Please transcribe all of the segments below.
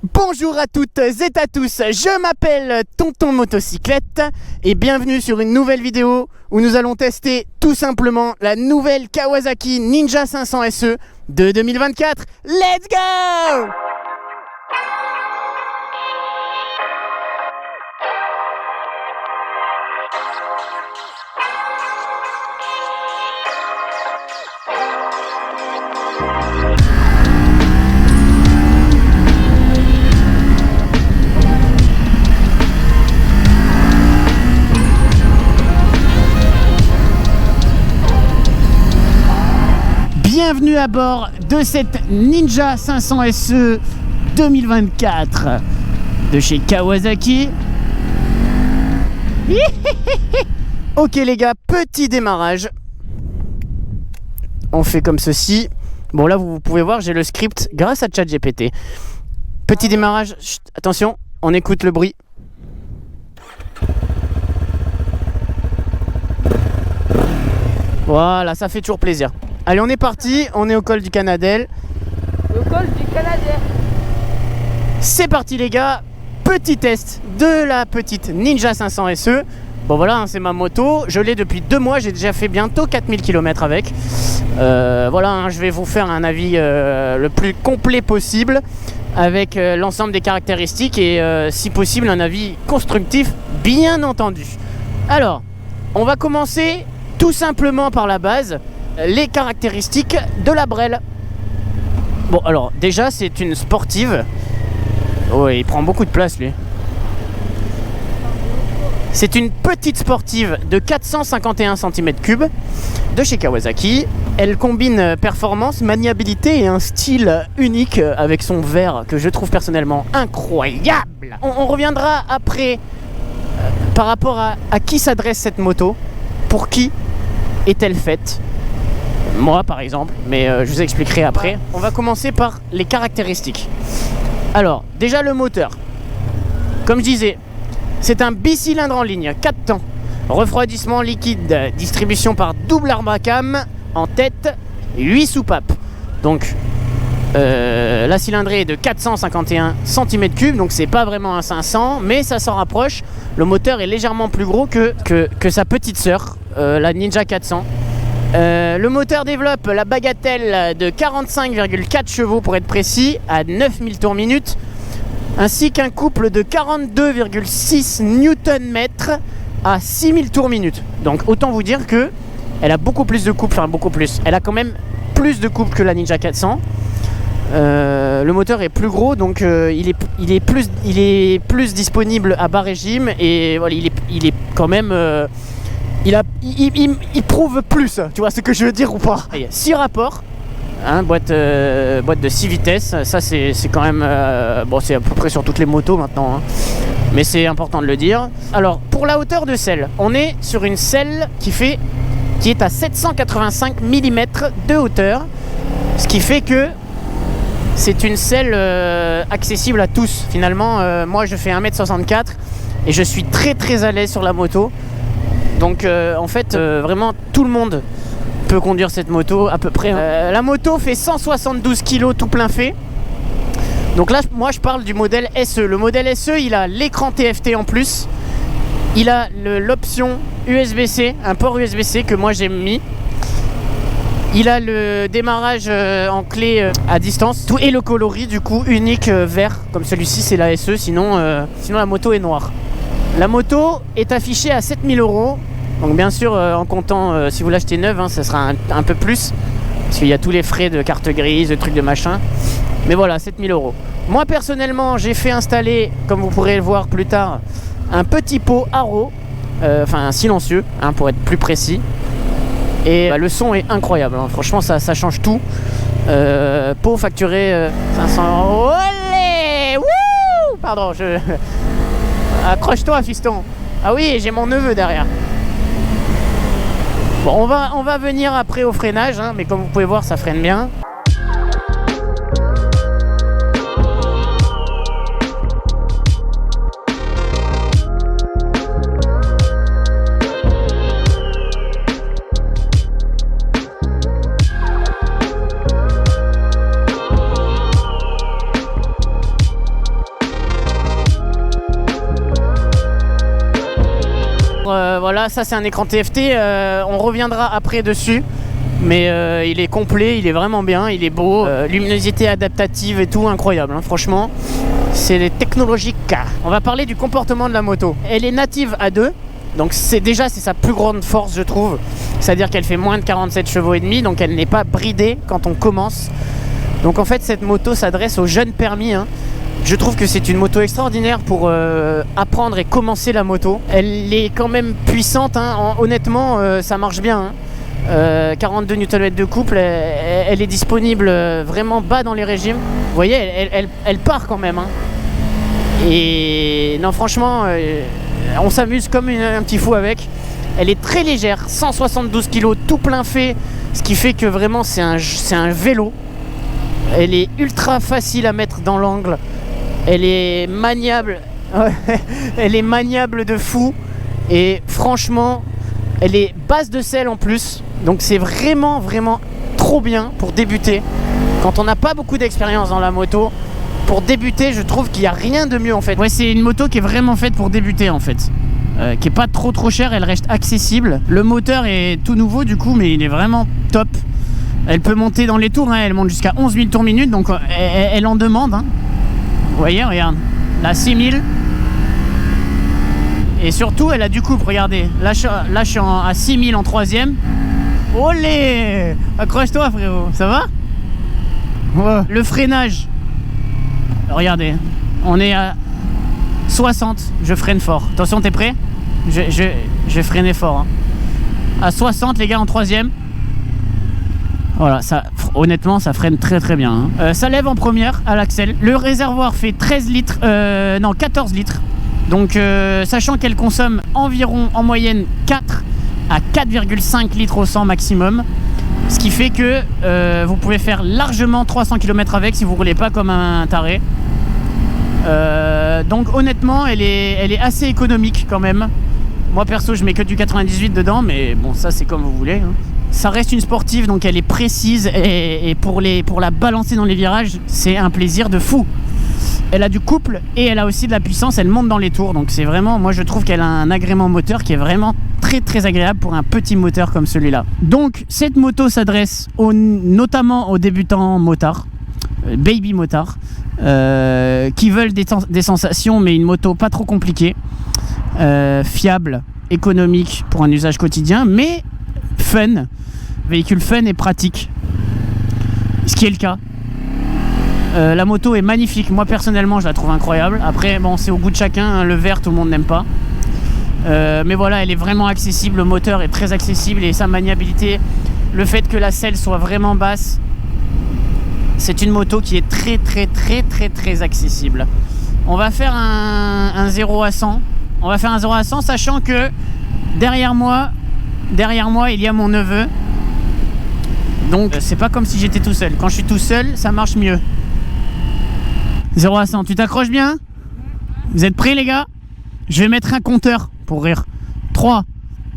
Bonjour à toutes et à tous, je m'appelle Tonton Motocyclette et bienvenue sur une nouvelle vidéo où nous allons tester tout simplement la nouvelle Kawasaki Ninja 500 SE de 2024. Let's go! Bienvenue à bord de cette Ninja 500 SE 2024 de chez Kawasaki. Ok les gars, petit démarrage. On fait comme ceci. Bon là vous pouvez voir, j'ai le script grâce à ChatGPT. Petit démarrage. Chut, attention, on écoute le bruit. Voilà, ça fait toujours plaisir. Allez, on est parti, on est au col du Canadel. Au col du Canadel. C'est parti les gars, petit test de la petite Ninja 500 SE. Bon voilà, hein, c'est ma moto, je l'ai depuis 2 mois, j'ai déjà fait bientôt 4000 km avec. Voilà, hein, je vais vous faire un avis le plus complet possible avec l'ensemble des caractéristiques et si possible un avis constructif, bien entendu. Alors, on va commencer tout simplement par la base. Les caractéristiques de la Brel. Bon alors déjà c'est une sportive. Oh il prend beaucoup de place lui. C'est une petite sportive de 451 cm3 de chez Kawasaki. Elle combine performance, maniabilité et un style unique avec son verre que je trouve personnellement incroyable. On reviendra après par rapport à qui s'adresse cette moto. Pour qui est-elle faite? Moi par exemple, mais je vous expliquerai après. On va commencer par les caractéristiques. Alors, déjà le moteur. Comme je disais, c'est un bicylindre en ligne, 4 temps. Refroidissement liquide, distribution par double Arbacam, en tête, 8 soupapes. Donc, la cylindrée est de 451 cm3, donc c'est pas vraiment un 500, mais ça s'en rapproche. Le moteur est légèrement plus gros que sa petite sœur, la Ninja 400. Le moteur développe la bagatelle de 45,4 chevaux pour être précis, à 9000 tours minute, ainsi qu'un couple de 42,6 Nm à 6000 tours minute. Donc autant vous dire que elle a beaucoup plus de couple, enfin beaucoup plus. Elle a quand même plus de couple que la Ninja 400. Le moteur est plus gros, donc il est plus disponible à bas régime et voilà, il est quand même. Il prouve plus, tu vois ce que je veux dire ou pas. 6 rapports, hein, boîte de 6 vitesses, ça c'est quand même, bon c'est à peu près sur toutes les motos maintenant, hein, mais c'est important de le dire. Alors pour la hauteur de selle, on est sur une selle qui est à 785 mm de hauteur, ce qui fait que c'est une selle accessible à tous. Finalement, moi je fais 1m64 et je suis très à l'aise sur la moto. Donc en fait vraiment tout le monde peut conduire cette moto à peu près. La moto fait 172 kg tout plein fait. Donc là moi je parle du modèle SE. Le modèle SE il a l'écran TFT en plus. Il a l'option USB-C, un port USB-C que moi j'ai mis. Il a le démarrage en clé à distance et le coloris du coup unique vert. Comme celui-ci c'est la SE, sinon la moto est noire. La moto est affichée à 7000 €. Donc bien sûr en comptant si vous l'achetez neuve, hein, ça sera un peu plus. Parce qu'il y a tous les frais de carte grise, de trucs de machin. Mais voilà, 7000 €. Moi personnellement j'ai fait installer, comme vous pourrez le voir plus tard, un petit pot Haro. Enfin un silencieux, hein, pour être plus précis. Et le son est incroyable, hein. Franchement ça change tout. Pot facturé 500 €. Olé! Wouh! Pardon, accroche-toi fiston. Ah oui, j'ai mon neveu derrière. Bon, on va venir après au freinage, hein, mais comme vous pouvez voir, ça freine bien. voilà, ça c'est un écran TFT, on reviendra après dessus. Mais il est complet, il est vraiment bien, il est beau, luminosité adaptative et tout, incroyable, hein, franchement, c'est technologique. On va parler du comportement de la moto. Elle est native à 2, donc c'est sa plus grande force, je trouve. C'est-à-dire qu'elle fait moins de 47 chevaux et demi, donc elle n'est pas bridée quand on commence. Donc en fait, cette moto s'adresse aux jeunes permis, hein. Je trouve que c'est une moto extraordinaire pour apprendre et commencer la moto. Elle est quand même puissante, hein. Honnêtement, ça marche bien, hein. 42 Nm de couple, elle est disponible vraiment bas dans les régimes. Vous voyez, elle part quand même, hein. Et non, franchement, on s'amuse comme un petit fou avec. Elle est très légère, 172 kg, tout plein fait, ce qui fait que vraiment c'est un vélo. Elle est ultra facile à mettre dans l'angle. Elle est maniable. Elle est maniable de fou. Et franchement, elle est basse de selle en plus. Donc c'est vraiment trop bien pour débuter. Quand on n'a pas beaucoup d'expérience dans la moto, pour débuter, je trouve qu'il n'y a rien de mieux en fait. Ouais, c'est une moto qui est vraiment faite pour débuter en fait. Qui est pas trop chère, elle reste accessible. Le moteur est tout nouveau du coup, mais il est vraiment top. Elle peut monter dans les tours, hein, elle monte jusqu'à 11 000 tours minute, donc elle en demande, hein. Vous voyez, regarde, là 6000. Et surtout, elle a du couple, regardez. Là, je suis à 6000 en troisième. Olé! Accroche-toi, frérot, ça va? Ouais. Le freinage. Regardez, on est à 60, je freine fort. Attention, t'es prêt? Je vais freiner fort, hein. À 60, les gars, en troisième. Voilà, ça, honnêtement, ça freine très bien, hein. Ça lève en première à l'axel. Le réservoir fait 13 litres, non 14 litres. Donc, sachant qu'elle consomme environ en moyenne 4 à 4,5 litres au 100 maximum. Ce qui fait que vous pouvez faire largement 300 km avec si vous roulez pas comme un taré. Donc honnêtement, elle est assez économique quand même. Moi perso, je mets que du 98 dedans, mais bon, ça c'est comme vous voulez, hein. Ça reste une sportive, donc elle est précise et pour la balancer dans les virages, c'est un plaisir de fou. Elle a du couple et elle a aussi de la puissance, elle monte dans les tours, donc c'est vraiment, moi je trouve qu'elle a un agrément moteur qui est vraiment très agréable pour un petit moteur comme celui-là. Donc cette moto s'adresse notamment aux débutants motards, baby motards, qui veulent des sensations, mais une moto pas trop compliquée, fiable, économique pour un usage quotidien, mais fun, véhicule fun et pratique, ce qui est le cas. La moto est magnifique, moi personnellement je la trouve incroyable. Après bon, c'est au goût de chacun, hein. Le vert tout le monde n'aime pas, mais voilà, elle est vraiment accessible, le moteur est très accessible et sa maniabilité, le fait que la selle soit vraiment basse, c'est une moto qui est très accessible. On va faire un 0 à 100. On va faire un 0 à 100, sachant que derrière moi il y a mon neveu. Donc c'est pas comme si j'étais tout seul. Quand je suis tout seul, ça marche mieux. 0 à 100, tu t'accroches bien? Vous êtes prêts les gars? Je vais mettre un compteur pour rire. 3,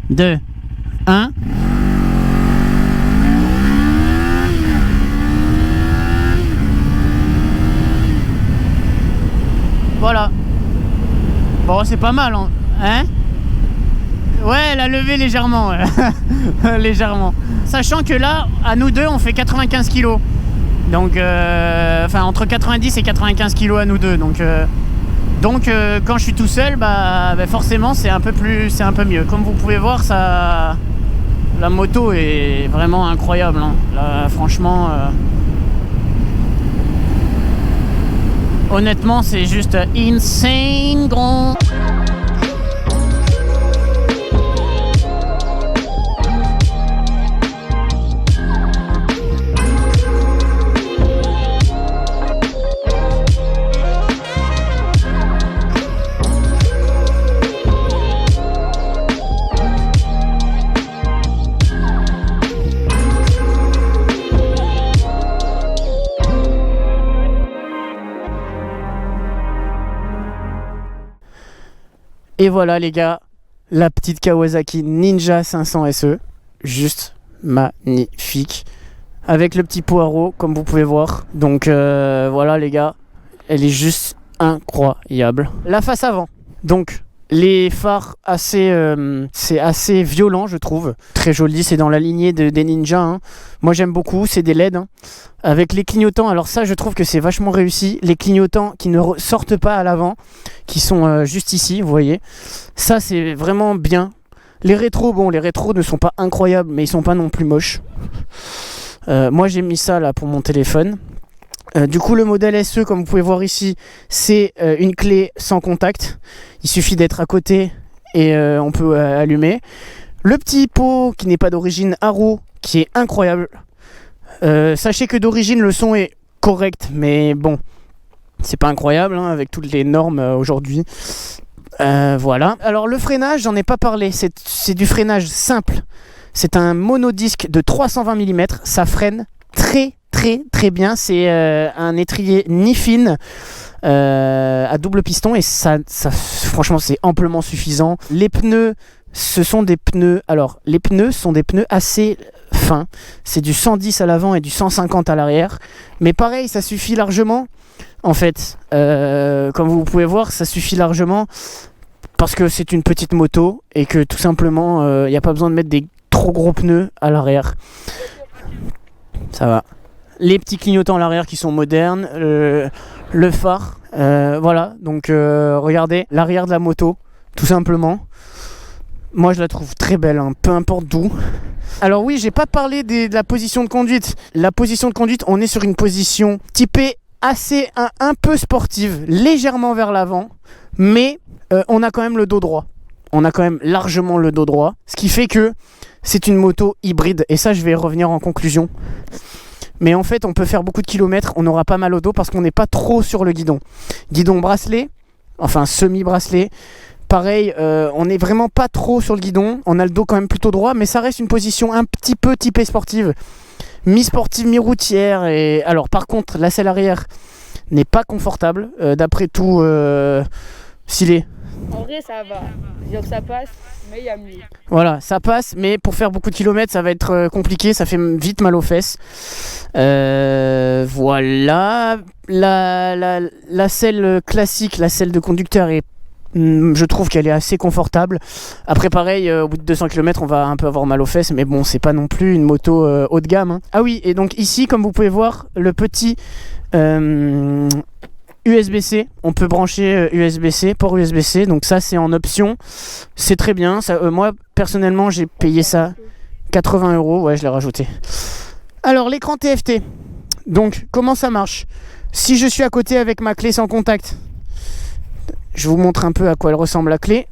2, 1. Voilà. Bon, c'est pas mal, hein? Ouais, elle a levé légèrement, ouais. Légèrement. Sachant que là, à nous deux, on fait 95 kg. Donc, enfin, entre 90 et 95 kg à nous deux. Donc, quand je suis tout seul, bah forcément, c'est un peu mieux. Comme vous pouvez voir, ça, la moto est vraiment incroyable, hein. Là, franchement, honnêtement, c'est juste insane, gros. Et voilà les gars, la petite Kawasaki Ninja 500 SE, juste magnifique, avec le petit poireau comme vous pouvez voir. Donc voilà les gars, elle est juste incroyable. La face avant, donc Les phares c'est assez violent, je trouve. Très joli, c'est dans la lignée des Ninja. Hein. Moi j'aime beaucoup, c'est des LED. Hein. Avec les clignotants, alors ça je trouve que c'est vachement réussi. Les clignotants qui ne sortent pas à l'avant, qui sont juste ici, vous voyez. Ça c'est vraiment bien. Les rétros, bon les rétros ne sont pas incroyables, mais ils sont pas non plus moches. Moi j'ai mis ça là pour mon téléphone. Du coup le modèle SE, comme vous pouvez voir ici, c'est une clé sans contact. Il suffit d'être à côté et on peut allumer. Le petit pot qui n'est pas d'origine Arrow, qui est incroyable. Sachez que d'origine le son est correct, mais bon, c'est pas incroyable hein, avec toutes les normes aujourd'hui. Voilà. Alors le freinage, j'en ai pas parlé, c'est du freinage simple. C'est un monodisque de 320 mm, ça freine très bien. C'est un étrier Nifin à double piston et ça franchement c'est amplement suffisant. Les pneus, ce sont des pneus, alors les pneus sont des pneus assez fins, c'est du 110 à l'avant et du 150 à l'arrière, mais pareil ça suffit largement en fait. Comme vous pouvez voir, ça suffit largement parce que c'est une petite moto et que tout simplement il n'y a pas besoin de mettre des trop gros pneus à l'arrière. Ça va. Les petits clignotants à l'arrière qui sont modernes, le phare, voilà, donc regardez l'arrière de la moto, tout simplement. Moi je la trouve très belle, hein, peu importe d'où. Alors oui, j'ai pas parlé de la position de conduite. La position de conduite, on est sur une position typée assez un peu sportive, légèrement vers l'avant, mais on a quand même le dos droit. On a quand même largement le dos droit, ce qui fait que c'est une moto hybride, et ça je vais revenir en conclusion. Mais en fait on peut faire beaucoup de kilomètres, on n'aura pas mal au dos parce qu'on n'est pas trop sur le guidon. Guidon bracelet, enfin semi-bracelet, pareil, on n'est vraiment pas trop sur le guidon, on a le dos quand même plutôt droit, mais ça reste une position un petit peu typée sportive, mi-sportive, mi-routière. Et alors par contre la selle arrière n'est pas confortable, d'après tout Silé. En vrai, ça va. Disons que ça passe, mais il y a mieux. Voilà, ça passe, mais pour faire beaucoup de kilomètres, ça va être compliqué, ça fait vite mal aux fesses. Voilà. La selle classique, la selle de conducteur, je trouve qu'elle est assez confortable. Après, pareil, au bout de 200 km, on va un peu avoir mal aux fesses, mais bon, c'est pas non plus une moto haut de gamme. Hein. Ah oui, et donc ici, comme vous pouvez voir, le petit USB-C, on peut brancher USB-C, port USB-C, donc ça c'est en option, c'est très bien. Ça, moi personnellement j'ai payé ça 80 €, ouais je l'ai rajouté. Alors l'écran TFT, donc comment ça marche? Si je suis à côté avec ma clé sans contact, je vous montre un peu à quoi elle ressemble la clé.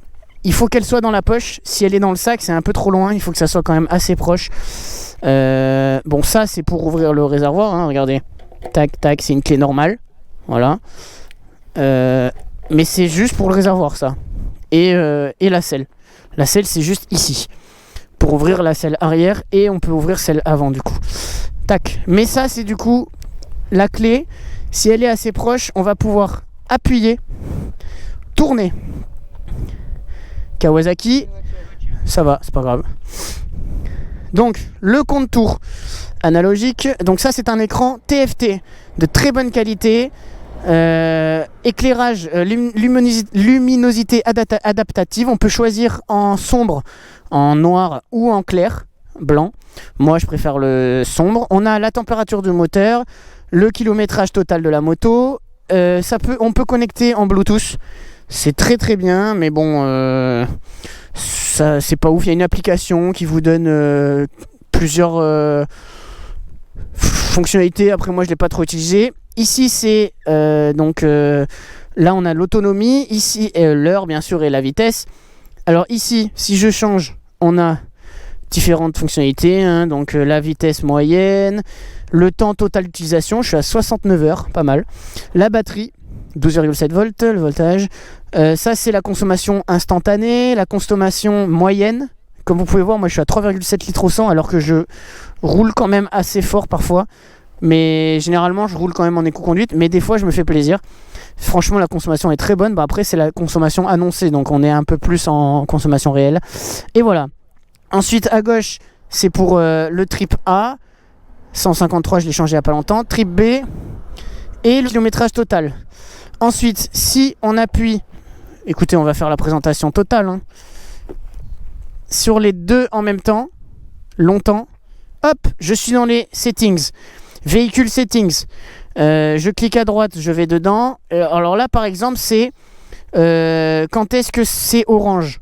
Il faut qu'elle soit dans la poche, si elle est dans le sac c'est un peu trop loin, il faut que ça soit quand même assez proche. Bon ça c'est pour ouvrir le réservoir, hein, regardez, tac tac, c'est une clé normale. Voilà, mais c'est juste pour le réservoir ça. Et la selle. La selle c'est juste ici pour ouvrir la selle arrière, et on peut ouvrir celle avant du coup. Tac. Mais ça c'est du coup la clé. Si elle est assez proche, on va pouvoir appuyer, tourner. Kawasaki, ça va, c'est pas grave. Donc le compte-tour analogique. Donc ça c'est un écran TFT de très bonne qualité. Éclairage, luminosité adaptative. On peut choisir en sombre, en noir ou en clair, blanc. Moi je préfère le sombre. On a la température du moteur, le kilométrage total de la moto. On peut connecter en Bluetooth. C'est très bien, mais bon, ça c'est pas ouf. Il y a une application qui vous donne plusieurs fonctionnalités. Après moi je l'ai pas trop utilisé. Ici c'est là on a l'autonomie, ici l'heure bien sûr et la vitesse. Alors ici si je change, on a différentes fonctionnalités, hein, donc la vitesse moyenne, le temps total d'utilisation, je suis à 69 heures, pas mal. La batterie 12,7 volts, le voltage. Ça c'est la consommation instantanée, la consommation moyenne. Comme vous pouvez voir, moi je suis à 3,7 litres au 100 alors que je roule quand même assez fort parfois. Mais généralement je roule quand même en éco-conduite, mais des fois je me fais plaisir. Franchement la consommation est très bonne. Après c'est la consommation annoncée, donc on est un peu plus en consommation réelle. Et voilà. Ensuite à gauche c'est pour le trip A, 153 je l'ai changé il n'y a pas longtemps, trip B et le kilométrage total. Ensuite si on appuie écoutez, on va faire la présentation totale. Hein. Sur les deux en même temps, longtemps, hop, je suis dans les settings. Véhicule settings. Je clique à droite, je vais dedans. Alors là, par exemple, c'est quand est-ce que c'est orange.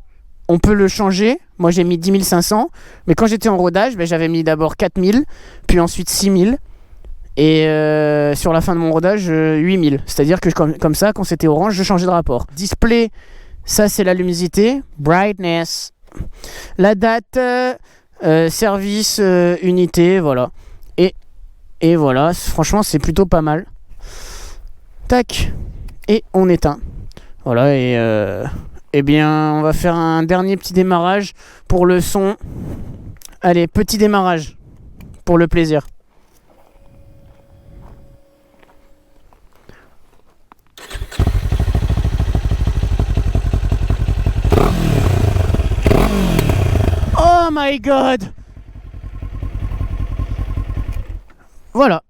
On peut le changer. Moi, j'ai mis 10 500. Mais quand j'étais en rodage, j'avais mis d'abord 4000, puis ensuite 6000. Et sur la fin de mon rodage, 8000. C'est-à-dire que comme ça, quand c'était orange, je changeais de rapport. Display, ça c'est la luminosité. Brightness. La date, service, unité, voilà. Et voilà, franchement, c'est plutôt pas mal. Tac. Et on éteint. Voilà, et bien, on va faire un dernier petit démarrage pour le son. Allez, petit démarrage pour le plaisir. Oh my god! Voilà.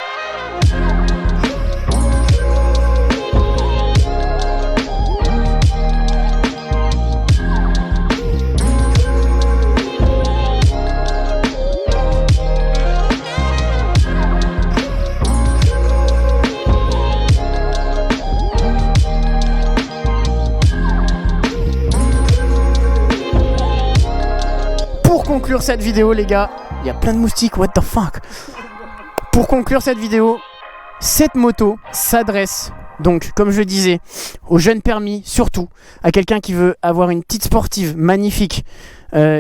Pour conclure cette vidéo, les gars, il y a plein de moustiques, what the fuck? Pour conclure cette vidéo, cette moto s'adresse donc, comme je le disais, aux jeunes permis, surtout à quelqu'un qui veut avoir une petite sportive magnifique,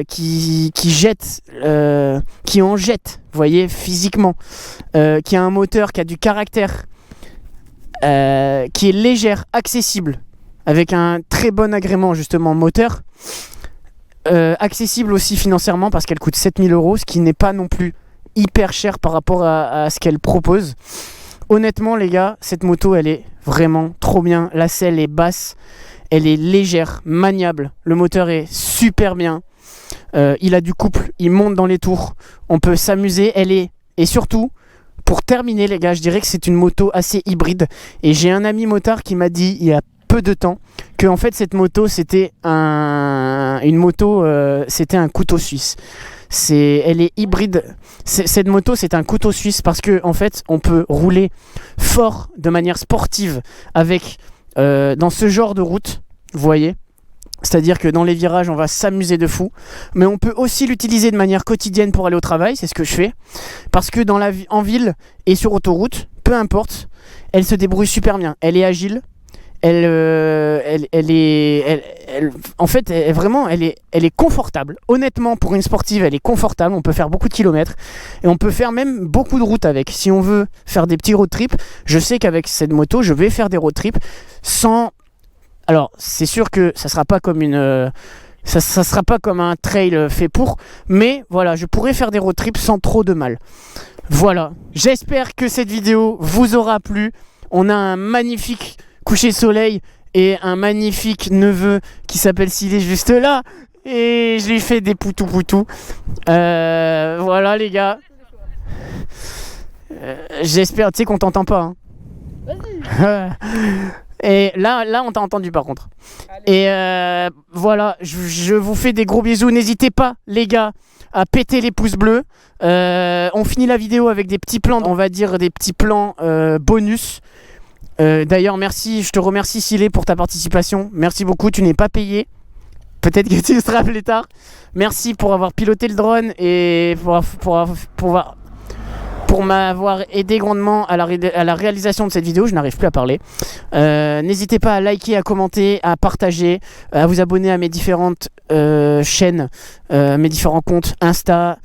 qui jette, qui en jette, vous voyez, physiquement, qui a un moteur qui a du caractère, qui est légère, accessible, avec un très bon agrément justement moteur, accessible aussi financièrement parce qu'elle coûte 7000 €, ce qui n'est pas non plus hyper cher par rapport à ce qu'elle propose. Honnêtement les gars, cette moto elle est vraiment trop bien. La selle est basse, elle est légère, maniable, le moteur est super bien, il a du couple, il monte dans les tours, on peut s'amuser. Et surtout, pour terminer les gars, je dirais que c'est une moto assez hybride. Et j'ai un ami motard qui m'a dit il y a peu de temps que en fait cette moto c'était c'était un couteau suisse. Elle est hybride. Cette moto, c'est un couteau suisse parce que en fait, on peut rouler fort de manière sportive avec dans ce genre de route, vous voyez. C'est-à-dire que dans les virages, on va s'amuser de fou. Mais on peut aussi l'utiliser de manière quotidienne pour aller au travail, c'est ce que je fais. Parce que en ville et sur autoroute, peu importe, elle se débrouille super bien. Elle est agile. En fait, elle est confortable. Honnêtement, pour une sportive, elle est confortable. On peut faire beaucoup de kilomètres et on peut faire même beaucoup de routes avec. Si on veut faire des petits road trips, je sais qu'avec cette moto, je vais faire des road trips sans. Alors, c'est sûr que ça sera pas comme ça sera pas comme un trail fait pour, mais voilà, je pourrais faire des road trips sans trop de mal. Voilà. J'espère que cette vidéo vous aura plu. On a un magnifique coucher soleil et un magnifique neveu qui s'appelle Silé juste là et je lui fais des poutou. Voilà les gars, j'espère, tu sais qu'on t'entend pas hein. Vas-y. Et là on t'a entendu par contre. Allez. Et voilà, je vous fais des gros bisous. N'hésitez pas les gars à péter les pouces bleus. On finit la vidéo avec des petits plans, on va dire des petits plans bonus. D'ailleurs, merci, je te remercie Silé pour ta participation. Merci beaucoup, tu n'es pas payé. Peut-être que tu seras plus tard. Merci pour avoir piloté le drone et pour m'avoir aidé grandement à la réalisation de cette vidéo. Je n'arrive plus à parler. N'hésitez pas à liker, à commenter, à partager, à vous abonner à mes différentes chaînes, mes différents comptes Insta.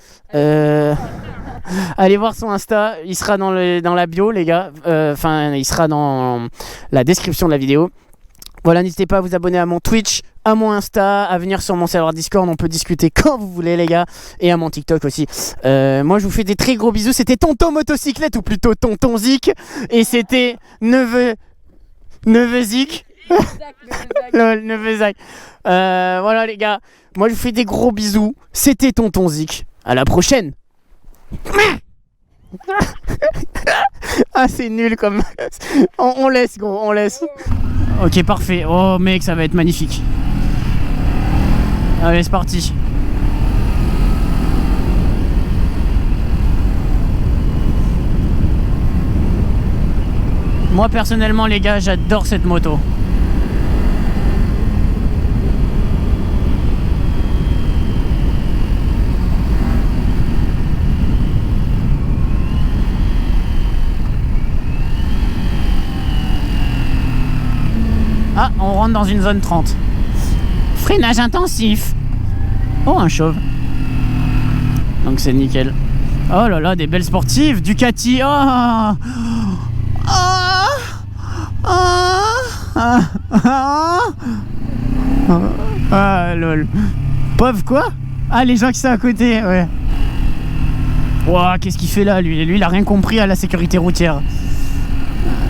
Allez voir son Insta, il sera dans la bio les gars, il sera dans la description de la vidéo. Voilà, n'hésitez pas à vous abonner à mon Twitch, à mon Insta, à venir sur mon serveur Discord, on peut discuter quand vous voulez les gars, et à mon TikTok aussi. Moi je vous fais des très gros bisous, c'était Tonton Motocyclette, ou plutôt Tonton Zik, et c'était Neveu Zik. Neveu Zik. Voilà les gars, moi je vous fais des gros bisous, c'était Tonton Zik, à la prochaine. Ah, c'est nul comme... On laisse, gros, on laisse. Ok, parfait. Oh, mec, ça va être magnifique. Allez, c'est parti. Moi, personnellement, les gars, j'adore cette moto. Ah, on rentre dans une zone 30. Freinage intensif. Oh, un chauve. Donc c'est nickel. Oh là là, des belles sportives. Ducati. Oh, oh, oh, oh. Ah, lol. Pauvre quoi? Ah, les gens qui sont à côté, ouais. Ouah, qu'est-ce qu'il fait là, lui? Lui, il a rien compris à la sécurité routière.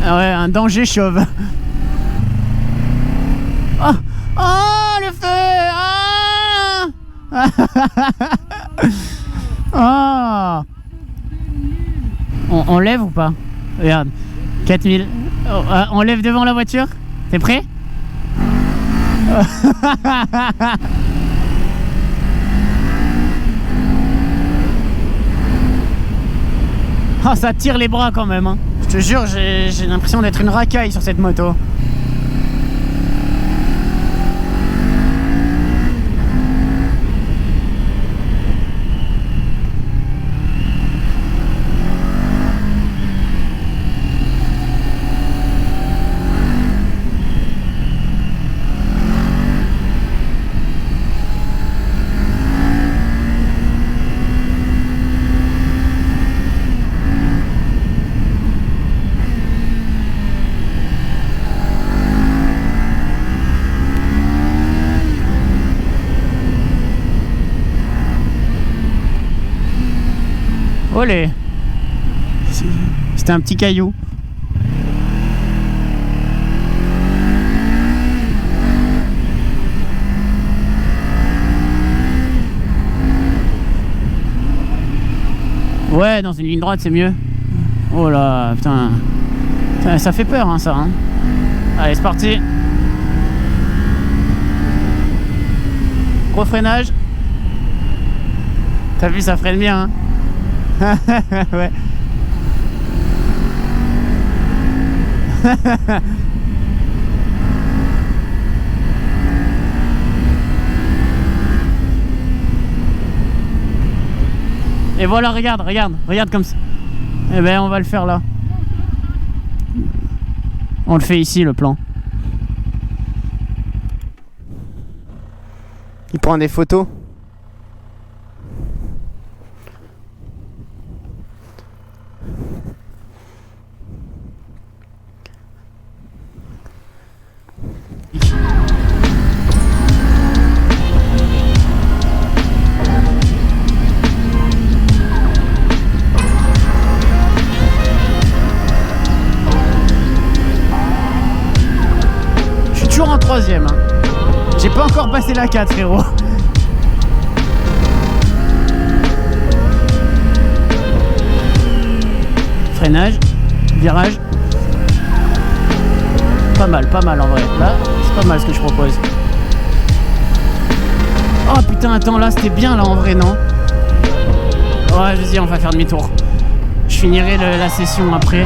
Ouais, un danger chauve. Oh, oh, le feu! Ah! Oh. On lève ou pas? Regarde, 4000. Oh, on lève devant la voiture? T'es prêt? Oh, ça tire les bras quand même, hein. Je te jure, j'ai l'impression d'être une racaille sur cette moto. Olé! C'était un petit caillou. Ouais, dans une ligne droite, c'est mieux. Oh là, putain. Ça fait peur, hein, ça. Hein. Allez, c'est parti. Gros freinage. T'as vu, ça freine bien, hein. Ouais. Et voilà, regarde comme ça. Eh ben, on va le faire là. On le fait ici, le plan. Il prend des photos. Toujours en troisième, hein. J'ai pas encore passé la 4, frérot. Freinage, virage. Pas mal en vrai. Là, c'est pas mal ce que je propose. Oh putain, attends, là c'était bien là en vrai, non? Ouais, vas-y, on va faire demi-tour. Je finirai la session après.